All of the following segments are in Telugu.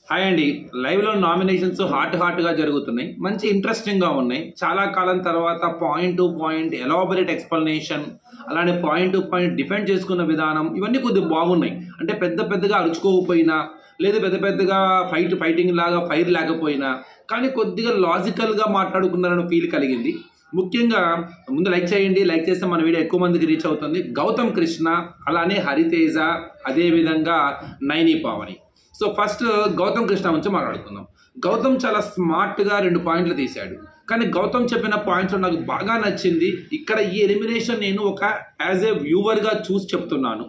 హాయ్ అండి. లైవ్లో నామినేషన్స్ హాట్గా జరుగుతున్నాయి. మంచి ఇంట్రెస్టింగ్గా ఉన్నాయి. చాలా కాలం తర్వాత point to point elaborate explanation, అలానే పాయింట్ టు పాయింట్ డిఫెండ్ చేసుకున్న విధానం ఇవన్నీ కొద్దిగా బాగున్నాయి. అంటే పెద్దగా అరుచుకోకపోయినా, లేదు పెద్దగా ఫైటింగ్ లాగా ఫైర్ లేకపోయినా, కానీ కొద్దిగా లాజికల్గా మాట్లాడుకున్నారని ఫీల్ కలిగింది. ముఖ్యంగా ముందు లైక్ చేయండి. లైక్ చేస్తే మన వీడియో ఎక్కువ మందికి రీచ్ అవుతుంది. గౌతమ్ కృష్ణ, అలానే హరితేజ, అదేవిధంగా నైని పావని. సో ఫస్ట్ గౌతమ్ కృష్ణ నుంచి మాట్లాడుకుందాం. గౌతమ్ చాలా స్మార్ట్గా 2 పాయింట్లు తీశాడు. కానీ గౌతమ్ చెప్పిన పాయింట్స్ నాకు బాగా నచ్చింది. ఇక్కడ ఈ ఎలిమినేషన్ నేను ఒక యాజ్ ఏ వ్యూవర్గా చూసి చెప్తున్నాను.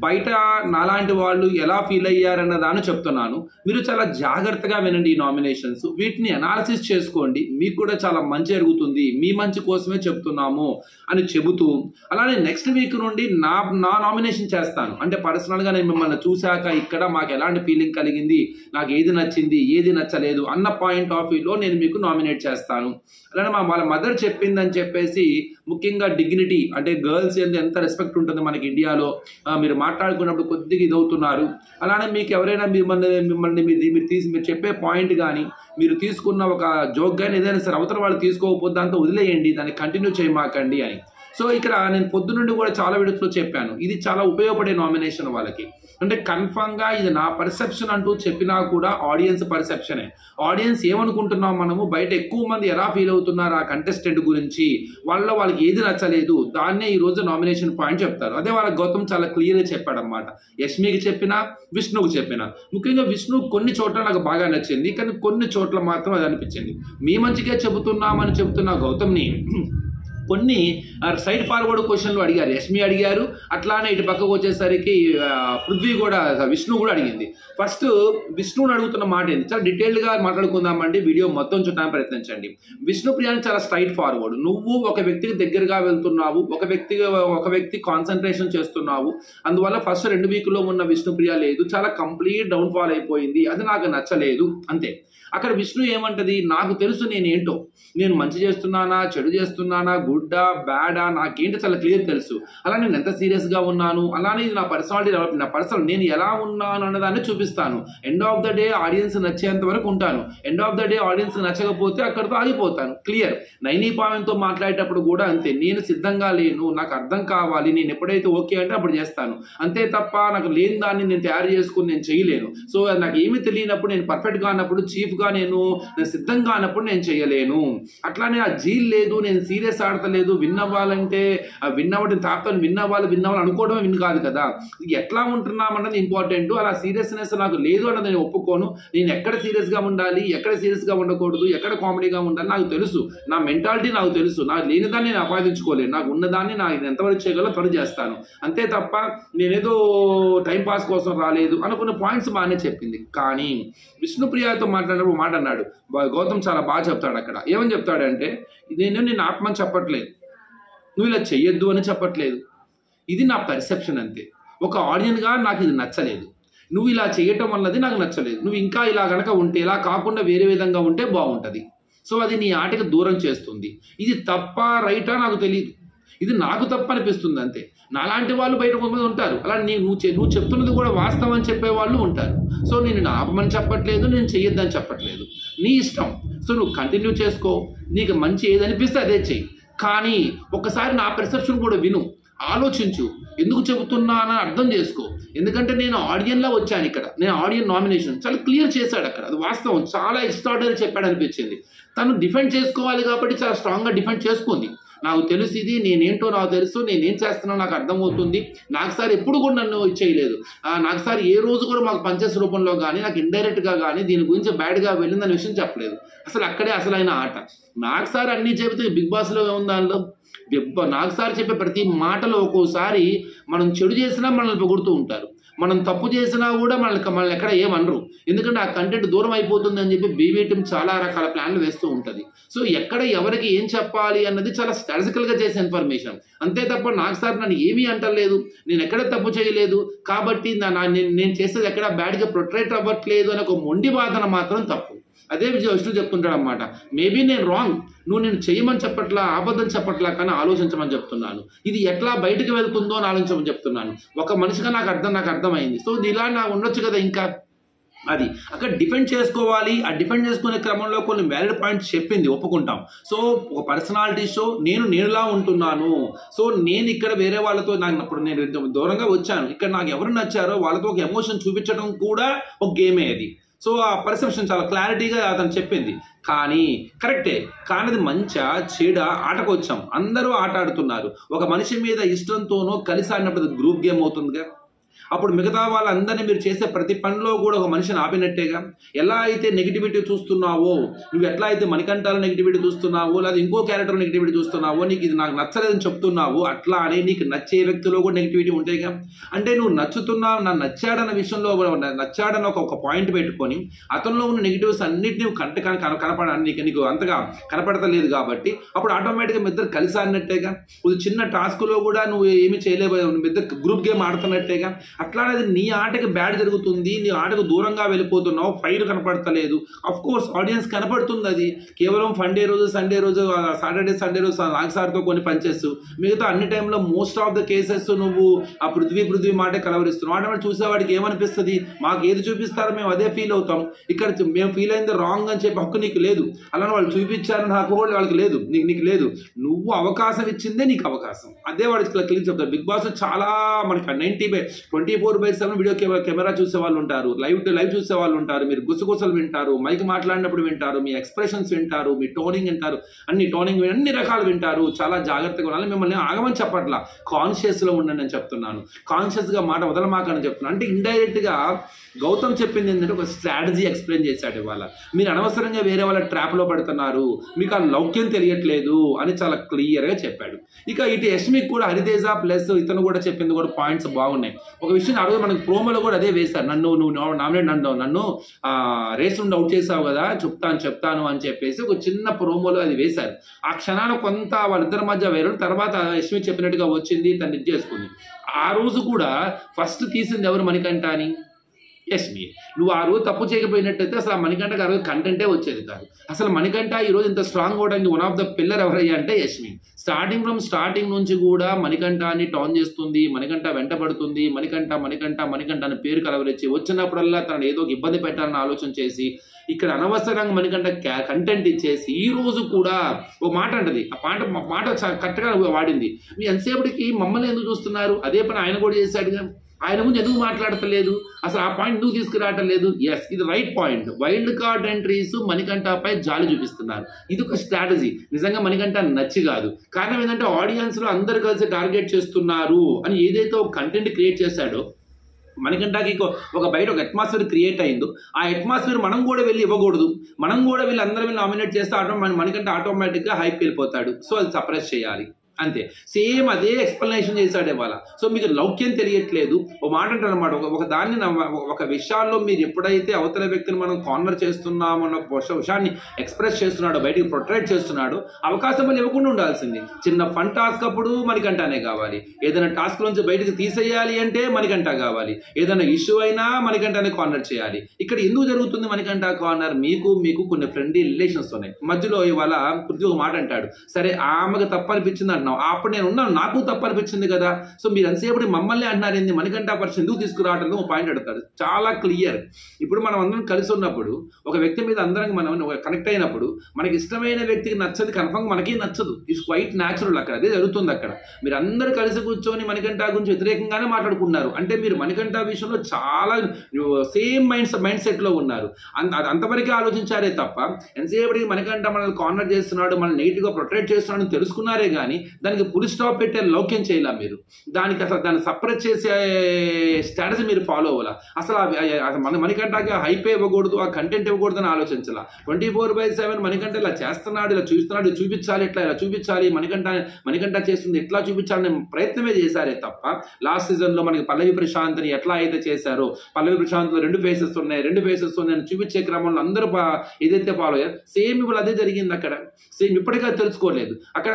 బయట నాలాంటి వాళ్ళు ఎలా ఫీల్ అయ్యారన్న దాన్ని చెప్తున్నాను. మీరు చాలా జాగ్రత్తగా వినండి ఈ నామినేషన్స్. వీటిని అనాలిసిస్ చేసుకోండి. మీకు కూడా చాలా మంచి జరుగుతుంది. మీ మంచి కోసమే చెప్తున్నాము అని చెబుతూ, అలానే నెక్స్ట్ వీక్ నుండి నా నామినేషన్ చేస్తాను. అంటే పర్సనల్గా నేను మిమ్మల్ని చూశాక ఇక్కడ మాకు ఎలాంటి ఫీలింగ్ కలిగింది, నాకు ఏది నచ్చింది, ఏది నచ్చలేదు అన్న పాయింట్ ఆఫ్ వ్యూలో నేను మీకు నామినేట్ చేస్తాను. అలానే వాళ్ళ మదర్ చెప్పిందని చెప్పేసి, ముఖ్యంగా డిగ్నిటీ అంటే గర్ల్స్ ఎంత రెస్పెక్ట్ ఉంటుంది మనకి ఇండియాలో, మీరు మాట్లాడుకున్నప్పుడు కొద్దిగా ఇదవుతున్నారు. అలానే మీకు ఎవరైనా మిమ్మల్ని మీరు చెప్పే పాయింట్ కానీ, మీరు తీసుకున్న ఒక జోక్ కానీ ఏదైనా సరే అవతల వాళ్ళు తీసుకోకపోతే దాంతో వదిలేయండి, దాన్ని కంటిన్యూ చేయమాకండి అని. సో ఇక్కడ నేను పొద్దునుండి కూడా చాలా వీడియోస్లో చెప్పాను, ఇది చాలా ఉపయోగపడే నామినేషన్ వాళ్ళకి. అంటే కన్ఫామ్గా ఇది నా పర్సెప్షన్ అంటూ చెప్పినా కూడా ఆడియన్స్ పర్సెప్షనే. ఆడియన్స్ ఏమనుకుంటున్నాం మనము, బయట ఎక్కువ మంది ఎలా ఫీల్ అవుతున్నారు ఆ కంటెస్టెంట్ గురించి, వాళ్ళకి ఏది నచ్చలేదు, దాన్నే ఈరోజు నామినేషన్ పాయింట్ చెప్తారు. అదే వాళ్ళ గౌతమ్ చాలా క్లియర్గా చెప్పాడనమాట. యష్మికి చెప్పినా, విష్ణువుకి చెప్పినా. ముఖ్యంగా విష్ణు కొన్ని చోట్ల నాకు బాగా నచ్చింది, కానీ కొన్ని చోట్ల మాత్రం అది అనిపించింది. మీ మంచిగా చెబుతున్నామని చెబుతున్న గౌతమ్ని కొన్ని సైడ్ ఫార్వర్డ్ క్వశ్చన్లు అడిగారు. యష్మి అడిగారు, అట్లానే ఇటు పక్కకు వచ్చేసరికి పృథ్వీ కూడా, విష్ణు కూడా అడిగింది. ఫస్ట్ విష్ణుని అడుగుతున్న మాట ఏంది, చాలా డీటెయిల్డ్గా మాట్లాడుకుందామండి. వీడియో మొత్తం చూడడానికి ప్రయత్నించండి. విష్ణుప్రియాని చాలా స్ట్రైట్ ఫార్వర్డ్. నువ్వు ఒక వ్యక్తికి దగ్గరగా వెళ్తున్నావు, ఒక వ్యక్తి కాన్సన్ట్రేషన్ చేస్తున్నావు, అందువల్ల ఫస్ట్ 2 వీక్లో ఉన్న విష్ణుప్రియ లేదు, చాలా కంప్లీట్ డౌన్ఫాల్ అయిపోయింది, అది నాకు నచ్చలేదు అంతే. అక్కడ విష్ణు ఏమంటది, నాకు తెలుసు నేనేంటో, నేను మంచి చేస్తున్నానా, చెడు చేస్తున్నానా, గుడ్డా బ్యాడా, నాకేంటో చాలా క్లియర్ తెలుసు. అలా నేను ఎంత సీరియస్గా ఉన్నాను, అలానే నా పర్సనాలిటీ డెవలప్, నా పర్సనల్ నేను ఎలా ఉన్నాను అన్నదాన్ని చూపిస్తాను. End of the day audience నచ్చేంత వరకు ఉంటాను. End of the day audience నచ్చకపోతే అక్కడితో ఆగిపోతాను. క్లియర్. నైని పావన్తో మాట్లాడేటప్పుడు కూడా అంతే, నేను సిద్ధంగా లేను, నాకు అర్థం కావాలి, నేను ఎప్పుడైతే ఓకే అంటే అప్పుడు చేస్తాను, అంతే తప్ప నాకు లేని దాన్ని నేను తయారు చేసుకుని నేను చేయలేను. సో నాకు ఏమీ తెలియనప్పుడు, నేను పర్ఫెక్ట్గా అన్నప్పుడు, చీఫ్గా నేను సిద్ధంగా అన్నప్పుడు నేను చేయలేను. అట్లానే ఆ జీల్ లేదు, నేను సీరియస్ ఆడతలేదు, విన్ అవ్వాలంటే విన్ అవ్వడం తాపుతాను, విన్ అవ్వాలి అనుకోవడమే విన్ కాదు కదా. ఎట్లా ఉంటున్నామన్నది ఇంపార్టెంట్. అలా సీరియస్నెస్ నాకు లేదు అన్నది నేను ఒప్పుకోను. నేను ఎక్కడ సీరియస్గా ఉండాలి, ఎక్కడ సీరియస్గా ఉండకూడదు, ఎక్కడ కామెడీగా ఉండాలి నాకు తెలుసు. నా మెంటాలిటీ నాకు తెలుసు. నాకు లేనిదాన్ని నేను ఆపాదించుకోలేను. నాకు ఉన్నదాన్ని నాకు ఎంతవరకు చేయగలను త్వర చేస్తాను, అంతే తప్ప నేనేదో టైంపాస్ కోసం రాలేదు అనుకున్న పాయింట్స్ బాగానే చెప్పింది. కానీ విష్ణుప్రియతో మాట్లాడినప్పుడు మాట అన్నాడు గౌతమ్, చాలా బాగా చెప్తాడు. అక్కడ ఏమని చెప్తాడంటే, నేను ఆత్మని చెప్పట్లేదు, నువ్వు ఇలా చెయ్యొద్దు అని చెప్పట్లేదు, ఇది నా పర్సెప్షన్ అంతే. ఒక ఆడియన్గా నాకు ఇది నచ్చలేదు, నువ్వు ఇలా చేయటం వల్లది నాకు నచ్చలేదు, నువ్వు ఇంకా ఇలా కనుక ఉంటే, ఇలా కాకుండా వేరే విధంగా ఉంటే బాగుంటుంది. సో అది నీ ఆటకి దూరం చేస్తుంది. ఇది తప్ప రైటా నాకు తెలియదు, ఇది నాకు తప్ప అనిపిస్తుంది అంతే. నాలాంటి వాళ్ళు బయట కొంతమంది ఉంటారు, అలా నువ్వు చెప్తున్నది కూడా వాస్తవం అని చెప్పే వాళ్ళు ఉంటారు. సో నేను ఆపమని చెప్పట్లేదు, నేను చెయ్యొద్దని చెప్పట్లేదు, నీ ఇష్టం. సో నువ్వు కంటిన్యూ చేసుకో, నీకు మంచి ఏది అనిపిస్తే అదే చెయ్యి. కానీ ఒకసారి నా పర్సెప్షన్ కూడా విను, ఆలోచించు, ఎందుకు చెబుతున్నానని అర్థం చేసుకో. ఎందుకంటే నేను ఆడియన్లా వచ్చాను ఇక్కడ, నేను ఆడియన్ నామినేషన్ చాలా క్లియర్ చేశాడు అక్కడ, అది వాస్తవం. చాలా ఎక్స్ట్రాడనరీ చెప్పాడు అనిపించింది. తను డిఫెండ్ చేసుకోవాలి కాబట్టి చాలా స్ట్రాంగ్గా డిఫెండ్ చేసుకుంది. నాకు తెలుసు, ఇది నేనేంటో నాకు తెలుసు, నేనేం చేస్తున్నానో నాకు అర్థమవుతుంది. నాకు సార్ ఎప్పుడు కూడా నన్ను చేయలేదు, నాకు సార్ ఏ రోజు కూడా మాకు పంచెస్ రూపంలో కానీ, నాకు ఇండైరెక్ట్గా కానీ దీని గురించి బ్యాడ్గా వెళ్ళిందనే విషయం చెప్పలేదు. అసలు అక్కడే అసలైన ఆట. నాకు సార్ అన్నీ చెబితే బిగ్ బాస్లో ఏముంది దానిలో, నాకు సార్ చెప్పే ప్రతి మాటలో ఒక్కోసారి మనం చెడు చేసినా మనల్ని పొగుడుతూ ఉంటారు, మనం తప్పు చేసినా కూడా మనల్ని ఎక్కడ ఏమనరు. ఎందుకంటే ఆ కంటెంట్ దూరం అయిపోతుంది అని చెప్పి బీబీ టీం చాలా రకాల ప్లాన్లు వేస్తూ ఉంటుంది. సో ఎక్కడ ఎవరికి ఏం చెప్పాలి అన్నది చాలా స్ట్రాటజికల్గా చేసే ఇన్ఫర్మేషన్, అంతే తప్ప నాకు సార్ నన్ను ఏమీ అంటలేదు, నేను ఎక్కడ తప్పు చేయలేదు కాబట్టి నేను చేసేది ఎక్కడ బ్యాడ్గా ప్రొట్రేట్ అవ్వట్లేదు అనే ఒక మొండి వాదన మాత్రం తప్పు. అదే విష్ణు చెప్తుంటాడు అన్నమాట, మేబీ నేను రాంగ్, నేను చేయమని చెప్పట్లా, అబద్ధం చెప్పట్లా, కానీ ఆలోచించమని చెప్తున్నాను. ఇది ఎట్లా బయటకు వెళ్తుందో అని ఆలోచించమని చెప్తున్నాను. ఒక మనిషిగా నాకు అర్థమైంది. సో ఇలా నాకు ఉండొచ్చు కదా ఇంకా. అది అక్కడ డిఫెండ్ చేసుకోవాలి. ఆ డిఫెండ్ చేసుకునే క్రమంలో కొన్ని వ్యాలిడ్ పాయింట్స్ చెప్పింది, ఒప్పుకుంటాం. సో ఒక పర్సనాలిటీ షో నేనులా ఉంటున్నాను. సో నేను ఇక్కడ వేరే వాళ్ళతో ఇప్పుడు నేను దూరంగా వచ్చాను, ఇక్కడ నాకు ఎవరు నచ్చారో వాళ్ళతో ఒక ఎమోషన్ చూపించడం కూడా ఒక గేమే అది. సో ఆ పర్సెప్షన్ చాలా క్లారిటీగా అతను చెప్పింది. కానీ కరెక్టే, కానీ అది మంచా చెడ ఆటకు వచ్చాం, అందరూ ఆట ఆడుతున్నారు. ఒక మనిషి మీద ఇష్టంతోనో కలిసి ఆడినప్పుడు గ్రూప్ గేమ్ అవుతుందిగా. అప్పుడు మిగతా వాళ్ళందరినీ మీరు చేసే ప్రతి పనిలో కూడా ఒక మనిషిని ఆపినట్టేగా. ఎలా అయితే నెగిటివిటీ చూస్తున్నావో, నువ్వు ఎట్లా అయితే మణికంఠాల నెగిటివిటీ చూస్తున్నావో, లేదా ఇంకో క్యారెక్టర్ నెగిటివిటీ చూస్తున్నావో, నీకు ఇది నాకు నచ్చలేదని చెప్తున్నావు, అట్లా అని నీకు నచ్చే వ్యక్తిలో కూడా నెగిటివిటీ ఉంటాయిగా. అంటే నువ్వు నచ్చుతున్నావు, నా నచ్చాడన్న విషయంలో నచ్చాడన్న ఒక పాయింట్ పెట్టుకొని అతనిలో ఉన్న నెగిటివ్స్ అన్నిటినీ కనపడడానికి నీకు అంతగా కనపడతలేదు కాబట్టి అప్పుడు ఆటోమేటిక్గా మీ ఇద్దరు కలిసి ఆడినట్టేగా. ఇది చిన్న టాస్క్లో కూడా నువ్వు ఏమి చేయలేవు, మీ ఇద్దరు గ్రూప్ గేమ్ ఆడుతున్నట్టేగా. అట్లా అనేది నీ ఆటకి బ్యాడ్ జరుగుతుంది, నీ ఆటకు దూరంగా వెళ్ళిపోతున్నావు, ఫైర్ కనపడతలేదు. అఫ్ కోర్స్ ఆడియన్స్ కనపడుతుంది, అది కేవలం ఫండే రోజు సండే రోజు సాటర్డే సండే రోజు నాగసార్తో కొన్ని పంచెస్, మిగతా అన్ని టైంలో మోస్ట్ ఆఫ్ ద కేసెస్ నువ్వు ఆ పృథ్వీ మాటే కలవరిస్తున్నావు. ఆటోమేటిక్ చూసేవాడికి ఏమనిపిస్తుంది, మాకు ఏది చూపిస్తారో మేము అదే ఫీల్ అవుతాం. ఇక్కడ మేము ఫీల్ అయింది రాంగ్ అని చెప్పి హక్కు నీకు లేదు, అలానే వాళ్ళు చూపించారని హక్కు కూడా వాళ్ళకి లేదు, నీకు లేదు. నువ్వు అవకాశం ఇచ్చిందే నీకు అవకాశం, అదే వాడికి క్లియర్ చెప్తారు. బిగ్ బాస్ చాలా మనకి 24/7 వీడియో కెమెరా చూసే వాళ్ళు ఉంటారు, లైవ్ చూసే వాళ్ళు ఉంటారు, మీరు గుసగుసలు వింటారు, మైక్ మాట్లాడినప్పుడు వింటారు, మీ ఎక్స్ప్రెషన్స్ వింటారు, మీ టోనింగ్ వింటారు, అన్ని రకాలు వింటారు. చాలా జాగ్రత్తగా ఉండాలి. మిమ్మల్ని ఆగమని చెప్పట్లా, కాన్షియస్లో ఉండండి అని చెప్తున్నాను, కాన్షియస్గా మాట వదలమాకని చెప్తున్నాను. అంటే ఇండైరెక్ట్గా గౌతమ్ చెప్పింది ఏంటంటే ఒక స్ట్రాటజీ ఎక్స్ప్లెయిన్ చేశాడు ఇవాళ. మీరు అనవసరంగా వేరే వాళ్ళ ట్రాప్లో పడుతున్నారు, మీకు ఆ లౌక్యం తెలియట్లేదు అని చాలా క్లియర్గా చెప్పాడు. ఇక ఇటు యష్మికి కూడా హరితేజ ప్లస్ ఇతను కూడా చెప్పింది కూడా పాయింట్స్ బాగున్నాయి. ఒక విషయం ఆ రోజు మనకు ప్రోమోలో కూడా అదే వేశారు, నువ్వు నామినేట్ నన్ను రేస్ నుండి అవుట్ చేసావు కదా, చెప్తాను అని చెప్పేసి ఒక చిన్న ప్రోమోలో అది వేశారు. ఆ క్షణాన కొంత వాళ్ళిద్దరి మధ్య వేరు, తర్వాత యష్మి చెప్పినట్టుగా వచ్చింది, తను ఇది చేసుకుంది. ఆ రోజు కూడా ఫస్ట్ తీసింది ఎవరు, మణికంఠ అని యష్మి. నువ్వు ఆ రోజు తప్పు చేయకపోయినట్టయితే అసలు ఆ మణికంఠకి ఆ రోజు కంటెంటే వచ్చేది కాదు. అసలు మణికంఠ ఈ రోజు ఇంత స్ట్రాంగ్ అవడానికి వన్ ఆఫ్ ద పిల్లర్ ఎవరయ్యా అంటే యష్మి. స్టార్టింగ్ నుంచి కూడా మణికంఠని టౌన్ చేస్తుంది, మణికంఠ వెంట పడుతుంది, మణికంఠ అని పేరు కలవరించి వచ్చినప్పుడల్లా తనను ఏదో ఒక ఇబ్బంది పెట్టాలని ఆలోచన చేసి ఇక్కడ అనవసరంగా మణికంఠ కంటెంట్ ఇచ్చేసి ఈ రోజు కూడా ఓ మాట అంటది, ఆ మాట కరెక్ట్గా వాడింది. మీ ఎంతసేపటికి మమ్మల్ని ఎందుకు చూస్తున్నారు, అదే పని ఆయన కూడా చేశాడుగా, ఆయన ముందు ఎందుకు మాట్లాడతలేదు, అసలు ఆ పాయింట్ ఎందుకు తీసుకురావటం లేదు. ఎస్, ఇది right point. Wild card entries మణికంఠపై జాలి చూపిస్తున్నారు, ఇది ఒక స్ట్రాటజీ. నిజంగా మణికంఠ నచ్చి కాదు, కారణం ఏంటంటే ఆడియన్స్ లో అందరు కలిసి టార్గెట్ చేస్తున్నారు అని ఏదైతే ఒక కంటెంట్ క్రియేట్ చేశాడో మణికంఠకి ఒక బయట ఒక అట్మాస్ఫియర్ క్రియేట్ అయిందో ఆ అట్మాస్ఫియర్ మనం కూడా వెళ్ళి ఇవ్వకూడదు. మనం కూడా వెళ్ళి అందరం వెళ్ళి నామినేట్ చేస్తే మణికంఠ ఆటోమేటిక్గా హైప్ వెళ్ళిపోతాడు. సో అది సప్రెస్ చేయాలి, అంతే. సేమ్ అదే ఎక్స్ప్లెనేషన్ చేశాడు ఇవాళ. సో మీకు లౌక్యం తెలియట్లేదు, ఓ మాట అంటారు అనమాట. ఒక దాన్ని ఒక విషయాల్లో మీరు ఎప్పుడైతే అవతల వ్యక్తిని మనం కార్నర్ చేస్తున్నామన్న విషయాన్ని ఎక్స్ప్రెస్ చేస్తున్నాడో, బయటికి ప్రొటెక్ట్ చేస్తున్నాడో, అవకాశం వల్ల ఇవ్వకుండా ఉండాల్సింది. చిన్న ఫన్ టాస్క్ అప్పుడు మణికంఠనే కావాలి, ఏదైనా టాస్క్ నుంచి బయటకు తీసేయాలి అంటే మణికంఠ కావాలి, ఏదైనా ఇష్యూ అయినా మణికంఠనే కార్నర్ చేయాలి. ఇక్కడ ఎందుకు జరుగుతుంది మణికంఠ కార్నర్? మీకు కొన్ని ఫ్రెండ్లీ రిలేషన్స్ ఉన్నాయి. మధ్యలో ఇవాళ పృథ్వీ ఒక మాట అంటాడు, సరే ఆమెకు తప్పనిపించింది అంటున్నావు, అప్పుడు నేను ఉన్నాను, నాకు తప్పు అనిపించింది కదా, సో మీరు ఎంతసేపు మమ్మల్ని అంటున్నారు ఏంది, మణికంఠ పరిస్థితి ఎందుకు తీసుకురావటం, ఒక పాయింట్ అడుగుతాడు. చాలా క్లియర్. ఇప్పుడు మనం అందరం కలిసి ఉన్నప్పుడు ఒక వ్యక్తి మీద అందరం మనం కనెక్ట్ అయినప్పుడు మనకి ఇష్టమైన వ్యక్తికి నచ్చదు, కన్ఫర్మ్ మనకి నచ్చదు. It's quite natural. అక్కడ అదే జరుగుతుంది. అక్కడ మీరు అందరు కలిసి కూర్చొని మణికంఠ గురించి వ్యతిరేకంగానే మాట్లాడుకున్నారు అంటే మీరు మణికంఠ విషయంలో చాలా సేమ్ మైండ్ సెట్ లో ఉన్నారు. అంతవరకే ఆలోచించారే తప్ప ఎంతసేపటికి మణికంఠ మనల్ని కార్నర్ చేస్తున్నాడు, మనల్ని నెగిటివ్ గా ప్రొటెక్ట్ చేస్తున్నాడు అని తెలుసుకున్నారే కానీ దానికి పులి స్టాప్ పెట్టే లౌక్యం చేయలే మీరు. దానికి అసలు దాన్ని సపరేట్ చేసే స్ట్రాటజీ మీరు ఫాలో అవ్వాలా. అసలు మణికంఠకి హైప్ ఇవ్వకూడదు, ఆ కంటెంట్ ఇవ్వకూడదు అని ఆలోచించాల. 24/7 మణికంఠ ఇలా చేస్తున్నాడు, ఇలా చూస్తున్నాడు, చూపించాలి, ఇట్లా ఇలా చూపించాలి, మణికంఠ చేస్తుంది ఎట్లా చూపించాలని ప్రయత్నమే చేశారే తప్ప లాస్ట్ సీజన్ లో మనకి పల్లవి ప్రశాంత్ని ఎట్లా అయితే చేశారో, పల్లవి ప్రశాంత్ లో 2 ఫేసెస్ ఉన్నాయని చూపించే క్రమంలో అందరూ ఏదైతే ఫాలో అయ్యారు సేమ్ ఇప్పుడు అదే జరిగింది. అక్కడ సేమ్ ఇప్పటికే తెలుసుకోలేదు. అక్కడ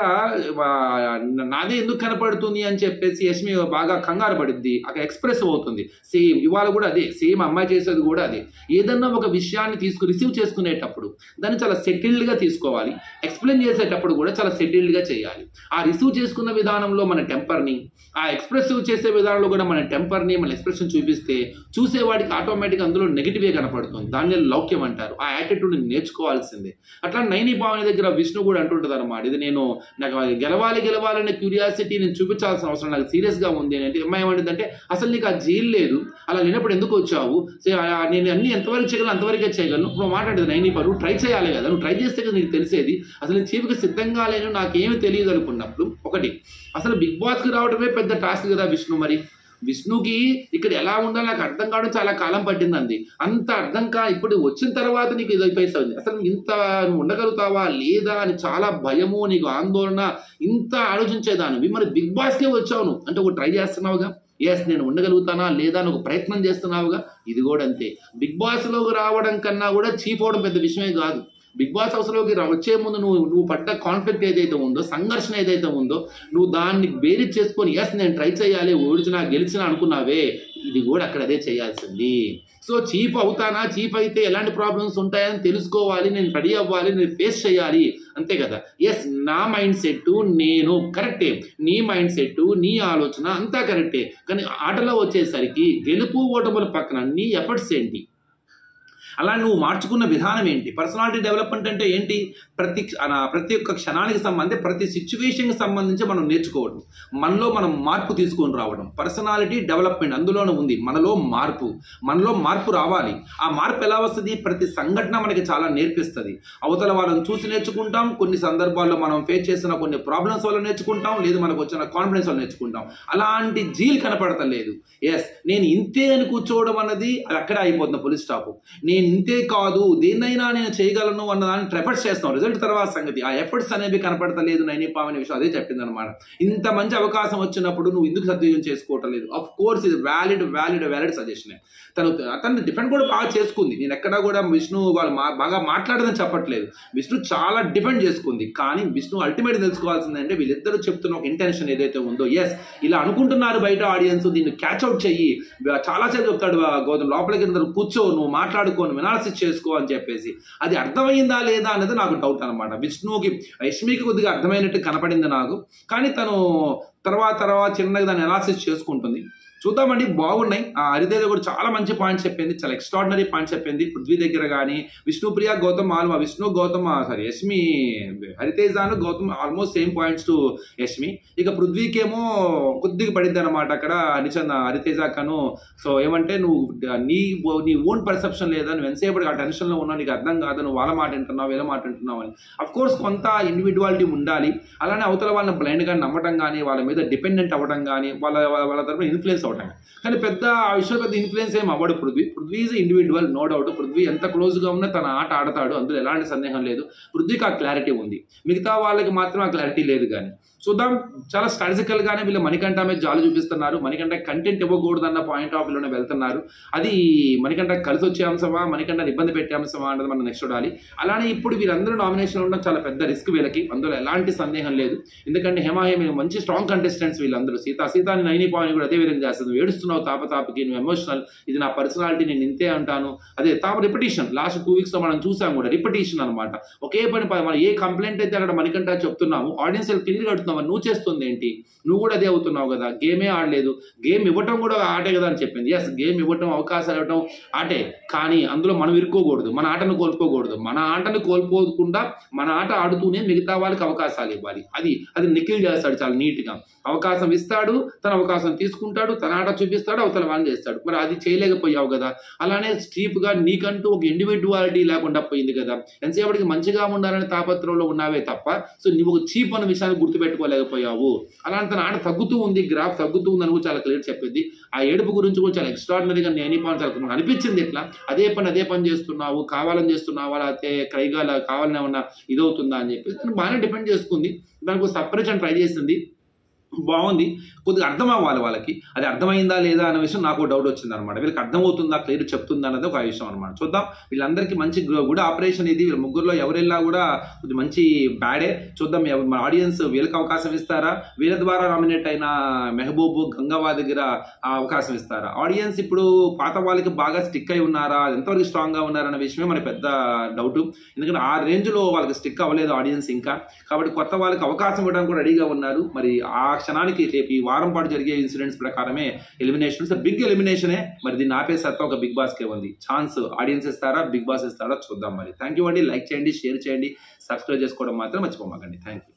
నాదే ఎందుకు కనపడుతుంది అని చెప్పేసి యష్మి బాగా కంగారు పడిద్ది. అక్కడ ఎక్స్ప్రెస్ అవుతుంది. సేమ్ ఇవాళ కూడా అదే, సేమ్ అమ్మాయి చేసేది కూడా అదే. ఏదన్నా ఒక విషయాన్ని రిసీవ్ చేసుకునేటప్పుడు దాన్ని చాలా సెటిల్డ్గా తీసుకోవాలి. ఎక్స్ప్లెయిన్ చేసేటప్పుడు కూడా చాలా సెటిల్డ్గా చేయాలి. ఆ రిసీవ్ చేసుకున్న విధానంలో మన టెంపర్ని, ఆ ఎక్స్ప్రెసివ్ చేసే విధానంలో కూడా మన టెంపర్ని, మన ఎక్స్ప్రెషన్ చూపిస్తే చూసేవాడికి ఆటోమేటిక్గా అందులో నెగిటివే కనపడుతుంది. దాన్ని లౌక్యం అంటారు. ఆ యాటిట్యూడ్ని నేర్చుకోవాల్సిందే. అట్లా నైని భావన దగ్గర విష్ణు కూడా అంటుంటుంది అనమాట, ఇది నాకు గెలవాలనే క్యూరియాసిటీ నేను చూపించాల్సిన అవసరం నాకు సీరియస్గా ఉంది అని. అంటే అమ్మాయి ఏమంటుందంటే, అసలు నీకు ఆ జైలు లేదు, అలా లేనప్పుడు ఎందుకు వచ్చావు, నేను అన్ని ఎంతవరకు చేయగలను అంతవరకే చేయగలను. ఇప్పుడు మాట్లాడేది నైని భావ, నువ్వు ట్రై చేయాలి కదా, నువ్వు ట్రై చేస్తే కదా నీకు తెలిసేది, అసలు నేను చీఫ్కి సిద్ధంగా లేను, నాకేమీ తెలియదు అనుకున్నప్పుడు ఒకటి అసలు బిగ్ బాస్కి రావడమే పెద్ద టాస్క్ కదా విష్ణు. మరి విష్ణుకి ఇక్కడ ఎలా ఉండాలో నాకు అర్థం కావడం చాలా కాలం పట్టిందండి. అంత అర్థం ఇప్పుడు వచ్చిన తర్వాత నీకు ఇది అయిపోయింది, అసలు ఇంత నువ్వు ఉండగలుగుతావా లేదా అని చాలా భయము, నీకు ఆందోళన, ఇంత ఆలోచించేదానివి. మరి బిగ్ బాస్కే వచ్చావు నువ్వు అంటే ఒక ట్రై చేస్తున్నావుగా, ఎస్ నేను ఉండగలుగుతానా లేదా అని ఒక ప్రయత్నం చేస్తున్నావుగా. ఇది కూడా అంతే. బిగ్ బాస్లోకి రావడం కన్నా కూడా చీఫ్ అవడం పెద్ద విషయమే కాదు. బిగ్ బాస్ హౌస్లోకి వచ్చే ముందు నువ్వు పడ్డ కాన్ఫ్లిక్ట్ ఏదైతే ఉందో, సంఘర్షణ ఏదైతే ఉందో, నువ్వు దాన్ని బేరీజ్ చేసుకొని ఎస్ నేను ట్రై చేయాలి, ఓడిచినా గెలిచినా అనుకున్నావే, ఇది కూడా అక్కడ అదే చేయాల్సింది. సో చీఫ్ అవుతానా, చీఫ్ అయితే ఎలాంటి ప్రాబ్లమ్స్ ఉంటాయని తెలుసుకోవాలి, నేను రెడీ అవ్వాలి, నేను ఫేస్ చేయాలి, అంతే కదా. ఎస్ నా మైండ్ సెట్ నేను కరెక్టే, నీ మైండ్ సెట్ నీ ఆలోచన అంతా కరెక్టే, కానీ ఆటలో వచ్చేసరికి గెలుపు ఓటముల పక్కన నీ ఎఫర్ట్స్ ఏంటి, అలా నువ్వు మార్చుకున్న విధానం ఏంటి. పర్సనాలిటీ డెవలప్మెంట్ అంటే ఏంటి, ప్రతి ఒక్క క్షణానికి సంబంధించి ప్రతి సిచ్యువేషన్కి సంబంధించి మనం నేర్చుకోవడం, మనలో మనం మార్పు తీసుకొని రావడం. పర్సనాలిటీ డెవలప్మెంట్ అందులోనే ఉంది. మనలో మార్పు రావాలి. ఆ మార్పు ఎలా వస్తుంది, ప్రతి సంఘటన మనకి చాలా నేర్పిస్తుంది. అవతల వాళ్ళని చూసి నేర్చుకుంటాం, కొన్ని సందర్భాల్లో మనం ఫేస్ చేసిన కొన్ని ప్రాబ్లమ్స్ వల్ల నేర్చుకుంటాం, లేదు మనకు వచ్చిన కాన్ఫిడెన్స్ వల్ల నేర్చుకుంటాం. అలాంటి జీల్ కనపడతలేదు. ఎస్ నేను ఇంతే అని కూర్చోవడం అన్నది అది అక్కడే అయిపోతుంది, పులి స్టాప్. నేను ఇంతే కాదు, దేన్నైనా నేను చేయగలను అన్న దాన్ని ఎఫర్ట్స్ చేస్తాం, రిజల్ట్ తర్వాత సంగతి. ఆ ఎఫర్ట్స్ అనేవి కనపడతలేదు నైని భావ అనే విషయం అదే చెప్పింది అనమాట. ఇంత మంచి అవకాశం వచ్చినప్పుడు నువ్వు ఎందుకు సద్వినియోగం చేసుకోవటం లేదు. ఆఫ్ కోర్స్ ఇది వ్యాలిడ్ సజెషనే. అతను డిఫెండ్ కూడా బాగా చేసుకుంది. నేను ఎక్కడా కూడా విష్ణు వాళ్ళు బాగా మాట్లాడదని చెప్పట్లేదు. విష్ణు చాలా డిఫెండ్ చేసుకుంది. కానీ విష్ణు అల్టిమేట్ తెలుసుకోవాల్సింది అంటే వీళ్ళిద్దరూ చెప్తున్న ఒక ఇంటెన్షన్ ఏదైతే ఉందో, ఎస్ ఇలా అనుకుంటున్నారు బయట ఆడియన్స్, దీన్ని క్యాచ్ అవుట్ చెయ్యి, చాలాసేపు చెప్తాడు గౌతమ్ లోపలికి కూర్చో, నువ్వు మాట్లాడుకో, అనాలిసిస్ చేసుకో అని చెప్పేసి, అది అర్థమైందా లేదా అనేది నాకు డౌట్ అనమాట. విష్ణుకి యష్మికి కొద్దిగా అర్థమైనట్టు కనపడింది నాకు, కానీ తను తర్వాత చిన్నగా దాన్ని అనాలిసిస్ చేసుకుంటుంది. చూద్దామండి, బాగున్నాయి. హరితేజ కూడా చాలా మంచి పాయింట్స్ చెప్పింది, చాలా ఎక్స్ట్రాడినరీ పాయింట్స్ చెప్పింది. పృథ్వీ దగ్గర కానీ విష్ణుప్రియ గౌతమ్ యష్మి హరితేజను Gautam almost same points to Yashmi. ఇక పృథ్వీకేమో కొద్దిగా పడింది అనమాట అక్కడ హరితేజకను. సో ఏమంటే నువ్వు నీ ఓన్ పర్సెప్షన్ లేదా, నువ్వు ఎంతసేపటికి ఆ టెన్షన్లో ఉన్నావు, నీకు అర్థం కాదు, నువ్వు వాళ్ళ మాట వింటున్నావు వీళ్ళ మాట వింటున్నావు అని. అఫ్ కోర్స్ కొంత ఇండివిజువాలిటీ ఉండాలి. అలానే అవతల వాళ్ళని బ్లైండ్గా నమ్మటం కానీ, వాళ్ళ మీద డిపెండెంట్ అవ్వడం కానీ, వాళ్ళ తరఫున ఇన్ఫ్లుయెన్స్ అవటం. కానీ పెద్ద ఆ విషయంలో పెద్ద ఇన్ఫ్లుయెన్స్ ఏం అవ్వడు Prithvi is individual, no doubt. Prithvi ఎంత క్లోజ్గా ఉన్నా తన ఆట ఆడతాడు, అందులో ఎలాంటి సందేహం లేదు. పృథ్వీకి ఆ క్లారిటీ ఉంది, మిగతా వాళ్ళకి మాత్రం ఆ క్లారిటీ లేదు. కానీ చూద్దాం, చాలా స్ట్రాటజికల్గానే వీళ్ళు మణికంఠ మీద జాలు చూపిస్తున్నారు. మణికంఠ కంటెంట్ ఇవ్వకూడదన్న పాయింట్ ఆఫ్ వ్యూలోనే వెళ్తున్నారు. అది మణికంఠ కలిసి వచ్చే అంశమా, మణికంఠని ఇబ్బంది పెట్టే అంశమా అన్నది మనం నెక్స్ట్ చూడాలి. అలానే ఇప్పుడు వీరందరూ నామినేషన్ ఉండడం చాలా పెద్ద రిస్క్ వీళ్ళకి, అందులో ఎలాంటి సందేహం లేదు. ఎందుకంటే హేమి మంచి స్ట్రాంగ్ కంటెస్టెంట్స్ వీళ్ళందరూ. సీతాని నైని పాయింట్ కూడా అదే విధంగా చేస్తుంది. నువ్వు ఏడుస్తున్నావు తాపకి, నువ్వు ఎమోషనల్, ఇది నా పర్సనాలిటీ, నేను ఇంతే అంటాను. అదే రిపిటీషన్ లాస్ట్ 2 weeks లో మనం చూసాం కూడా, రిపిటీషన్ అనమాట. ఒకే పని మనం ఏ కంప్లైంట్ అయితే అక్కడ మణికంఠ చెప్తున్నాము, ఆడియన్స్ క్లియర్గా అడుగుతున్నావు, నువ్వు చేస్తుంది ఏంటి, నువ్వు కూడా అదే అవుతున్నావు కదా, గేమే ఆడలేదు, గేమ్ ఇవ్వటం కూడా ఆటే కదా అని చెప్పింది. ఎస్ గేమ్ ఇవ్వటం, అవకాశాలు ఇవ్వటం ఆటే, కానీ అందులో మనం ఇరుక్కోకూడదు, మన ఆటను కోల్పోకూడదు. మన ఆటను కోల్పోకుండా మన ఆట ఆడుతూనే మిగతా వాళ్ళకి అవకాశాలు ఇవ్వాలి. అది నిఖిల్ చేస్తాడు చాలా నీట్గా. అవకాశం ఇస్తాడు, తన అవకాశం తీసుకుంటాడు, తన ఆట చూపిస్తాడు, అవతల వాళ్ళని చేస్తాడు. మరి అది చేయలేకపోయావు కదా. అలానే స్టీఫ్గా నీకంటూ ఒక ఇండివిజువాలిటీ లేకుండా పోయింది కదా. ఎంతసేపటికి మంచిగా ఉండాలనే తాపత్రంలో ఉన్నావే తప్ప, సో నువ్వు ఒక చీప్ అన్న విషయాన్ని గుర్తుపెట్టుకోలేకపోయావు. అలాంటి తన ఆట తగ్గుతూ ఉంది, గ్రాఫ్ తగ్గుతూ ఉంది అని కూడా చాలా క్లియర్ చెప్పింది. ఆ ఏడుపు గురించి కూడా చాలా ఎక్స్ట్రాడినరీగా నేను చాలా అనిపించింది. ఎట్లా అదే పని చేస్తున్నావు, కావాలని చేస్తున్నావా, లేకపోతే కావాలని ఏమన్నా ఇదవుతుందా అని చెప్పి బాగానే డిపెండ్ చేసుకుంది. దానికి సపరేషన్ ట్రై చేసింది. బాగుంది. కొద్దిగా అర్థం అవ్వాలి వాళ్ళకి. అది అర్థమైందా లేదా అనే విషయం నాకు డౌట్ వచ్చిందనమాట. వీళ్ళకి అర్థమవుతుందా, క్లియర్ చెప్తుందా అన్నది ఒక విషయం అనమాట. చూద్దాం. వీళ్ళందరికీ మంచి గుడ్ ఆపరేషన్ ఇది. వీళ్ళ ముగ్గురులో ఎవరెళ్ళా కూడా కొద్దిగా మంచి బ్యాడే. చూద్దాం మన ఆడియన్స్ వీళ్ళకి అవకాశం ఇస్తారా, వీళ్ళ ద్వారా నామినేట్ అయిన మెహబూబ్, గంగవ్వ దగ్గర అవకాశం ఇస్తారా? ఆడియన్స్ ఇప్పుడు పాత వాళ్ళకి బాగా స్టిక్ అయి ఉన్నారా, ఎంతవరకు స్ట్రాంగ్గా ఉన్నారన్న విషయమే మన పెద్ద డౌట్. ఎందుకంటే ఆ రేంజ్లో వాళ్ళకి స్టిక్ అవ్వలేదు ఆడియన్స్ ఇంకా. కాబట్టి కొత్త వాళ్ళకి అవకాశం ఇవ్వడానికి కూడా రెడీగా ఉన్నారు. మరి ఆ క్షణానికి రేపు ఈ వారం పాటు జరిగే ఇన్సిడెంట్స్ ప్రకారమే ఎలిమినేషన్. బిగ్ ఎలిమినేషనే. మరి దీన్ని ఆపే సత్తా ఒక బిగ్ బాస్కే ఉంది. ఛాన్స్ ఆడియన్స్ ఇస్తారా, బిగ్ బాస్ ఇస్తారా చూద్దాం. మరి థ్యాంక్ యూ అండి. లైక్ చేయండి, షేర్ చేయండి, సబ్స్క్రైబ్ చేసుకోవడం మాత్రం మర్చిపోమాకండి. Thank you.